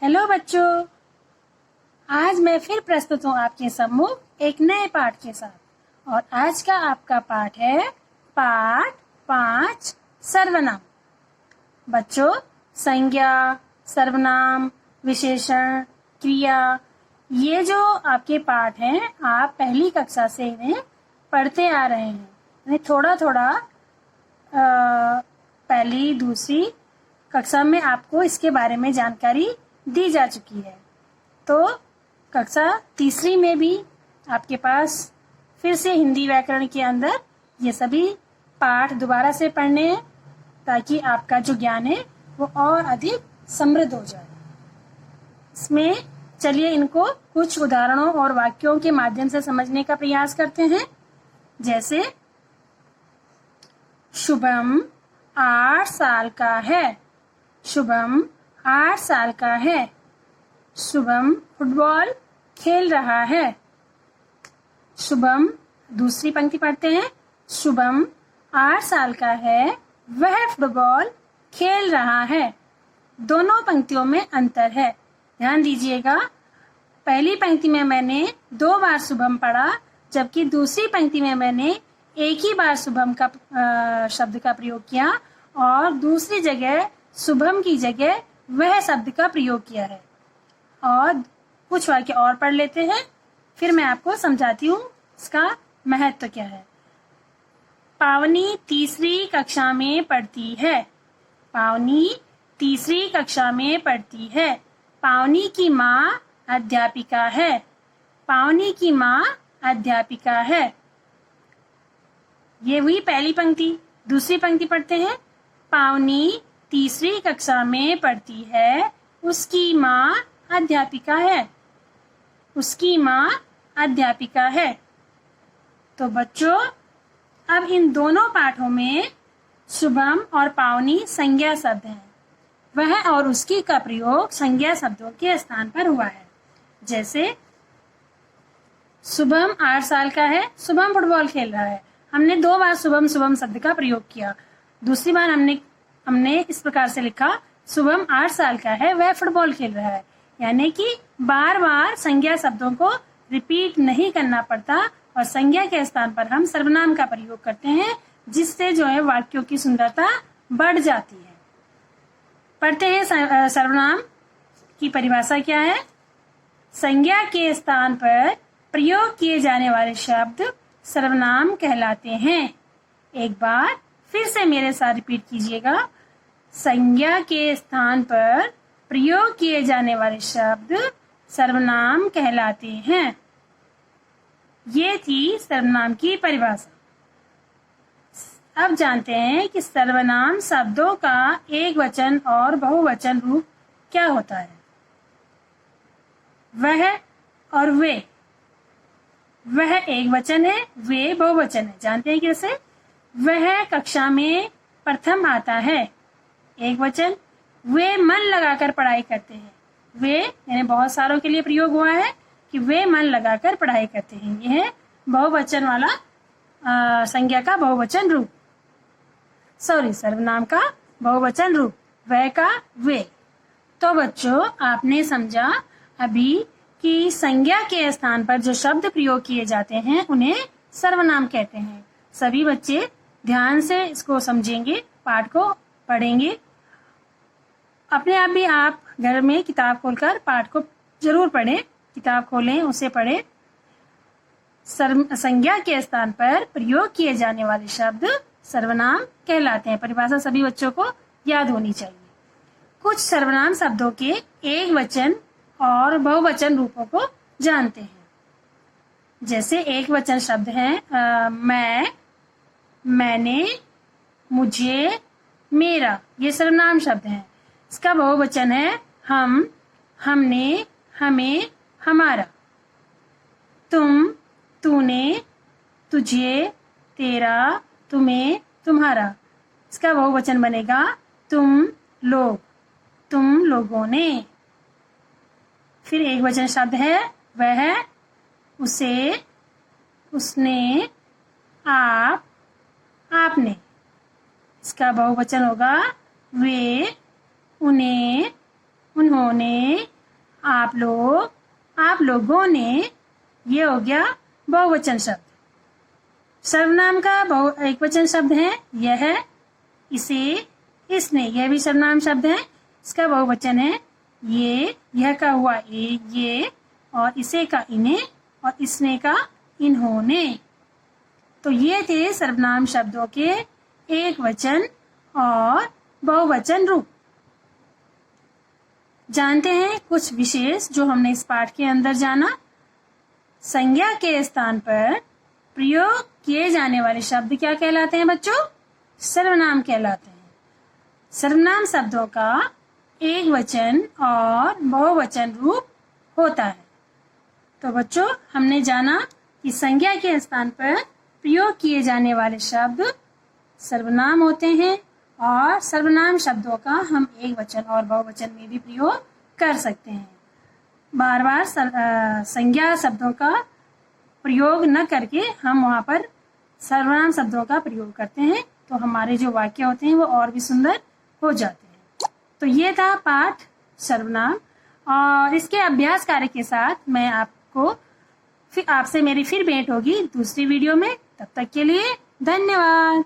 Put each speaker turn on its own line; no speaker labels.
Hello बच्चों, आज मैं फिर प्रस्तुत हूँ आपके सम्मुख एक नए पाठ के साथ। और आज का आपका पाठ है पाठ 5 सर्वनाम। बच्चों, संज्ञा, सर्वनाम, विशेषण, क्रिया, ये जो आपके पाठ हैं आप पहली कक्षा से इन्हें पढ़ते आ रहे हैं। इन्हें थोड़ा थोड़ा पहली दूसरी कक्षा में आपको इसके बारे में जानकारी दी जा चुकी है। तो कक्षा तीसरी में भी आपके पास फिर से हिंदी व्याकरण के अंदर ये सभी पाठ दोबारा से पढ़ने हैं ताकि आपका जो ज्ञान है वो और अधिक समृद्ध हो जाए। इसमें चलिए इनको कुछ उदाहरणों और वाक्यों के माध्यम से समझने का प्रयास करते हैं। जैसे शुभम 8 साल का है। शुभम 8 साल का है। शुभम फुटबॉल खेल रहा है। शुभम, दूसरी पंक्ति पढ़ते हैं। शुभम 8 साल का है, वह फुटबॉल खेल रहा है। दोनों पंक्तियों में अंतर है, ध्यान दीजिएगा। पहली पंक्ति में मैंने 2 बार शुभम पढ़ा, जबकि दूसरी पंक्ति में मैंने एक ही बार शुभम का शब्द का प्रयोग किया और दूसरी जगह शुभम की जगह वह शब्द का प्रयोग किया है। और कुछ वाक्य और पढ़ लेते हैं, फिर मैं आपको समझाती हूँ इसका महत्व क्या है। पावनी तीसरी कक्षा में पढ़ती है। पावनी तीसरी कक्षा में पढ़ती है। पावनी की माँ अध्यापिका है। पावनी की माँ अध्यापिका है। ये हुई पहली पंक्ति। दूसरी पंक्ति पढ़ते हैं। पावनी तीसरी कक्षा में पढ़ती है, उसकी माँ अध्यापिका है। उसकी माँ अध्यापिका है। तो बच्चों, अब इन दोनों पाठों में शुभम और पावनी संज्ञा शब्द हैं। वह और उसकी का प्रयोग संज्ञा शब्दों के स्थान पर हुआ है। जैसे शुभम 8 साल का है, शुभम फुटबॉल खेल रहा है। हमने 2 बार शुभम शुभम शब्द का प्रयोग किया। दूसरी बार हमने इस प्रकार से लिखा, शुभम 8 साल का है, वह फुटबॉल खेल रहा है। यानी कि बार बार संज्ञा शब्दों को रिपीट नहीं करना पड़ता और संज्ञा के स्थान पर हम सर्वनाम का प्रयोग करते हैं, जिससे जो है वाक्यों की सुंदरता बढ़ जाती है। पढ़ते हैं सर्वनाम की परिभाषा क्या है। संज्ञा के स्थान पर प्रयोग किए जाने वाले शब्द सर्वनाम कहलाते हैं। एक बार फिर से मेरे साथ रिपीट कीजिएगा। संज्ञा के स्थान पर प्रयोग किए जाने वाले शब्द सर्वनाम कहलाते हैं। ये थी सर्वनाम की परिभाषा। अब जानते हैं कि सर्वनाम शब्दों का एक वचन और बहुवचन रूप क्या होता है। वह और वे। वह एक वचन है, वे बहुवचन है। जानते हैं कैसे। वह कक्षा में प्रथम आता है, एक वचन। वे मन लगाकर पढ़ाई करते हैं। वे यानी बहुत सारों के लिए प्रयोग हुआ है कि वे मन लगाकर पढ़ाई करते हैं। यह है बहुवचन वाला संज्ञा का बहुवचन रूप, सर्वनाम का बहुवचन रूप, वह का वे। तो बच्चों, आपने समझा अभी कि संज्ञा के स्थान पर जो शब्द प्रयोग किए जाते हैं उन्हें सर्वनाम कहते हैं। सभी बच्चे ध्यान से इसको समझेंगे, पाठ को पढ़ेंगे। अपने आप भी आप घर में किताब खोलकर पाठ को जरूर पढ़ें। किताब खोलें, उसे पढ़ें। संज्ञा के स्थान पर प्रयोग किए जाने वाले शब्द सर्वनाम कहलाते हैं। परिभाषा सभी बच्चों को याद होनी चाहिए। कुछ सर्वनाम शब्दों के एक वचन और बहुवचन रूपों को जानते हैं। जैसे एक वचन शब्द हैं मैं, मैंने, मुझे, मेरा। ये सर्वनाम शब्द हैं। इसका बहुवचन है हम, हमने, हमें, हमारा। तुम, तूने, तुझे, तेरा, तुम्हें, तुम्हारा। इसका बहुवचन बनेगा तुम लोग, तुम लोगों ने। फिर एक वचन शब्द है वह, उसे, उसने, आप, आपने। इसका बहुवचन होगा वे, उन्हें, उन्होंने, आप लोगों ने, ये हो गया बहुवचन शब्द। सर्वनाम का एक वचन शब्द है यह, इसे, इसने, यह भी सर्वनाम शब्द है, इसका बहुवचन है ये, यह का हुआ ये, और इसे का इन्हें, और इसने का इन्होंने। तो ये थे सर्वनाम शब्दों के एक वचन और बहुवचन रूप। जानते हैं कुछ विशेष जो हमने इस पाठ के अंदर जाना। संज्ञा के स्थान पर प्रयोग किए जाने वाले शब्द क्या कहलाते हैं बच्चों? सर्वनाम कहलाते हैं। सर्वनाम शब्दों का एक वचन और बहुवचन रूप होता है। तो बच्चों हमने जाना कि संज्ञा के स्थान पर प्रयोग किए जाने वाले शब्द सर्वनाम होते हैं और सर्वनाम शब्दों का हम एक वचन और बहुवचन में भी प्रयोग कर सकते हैं। बार बार संज्ञा शब्दों का प्रयोग न करके हम वहाँ पर सर्वनाम शब्दों का प्रयोग करते हैं, तो हमारे जो वाक्य होते हैं वो और भी सुंदर हो जाते हैं। तो ये था पाठ सर्वनाम, और इसके अभ्यास कार्य के साथ मैं आपसे मेरी फिर भेंट होगी दूसरी वीडियो में। तब तक के लिए धन्यवाद।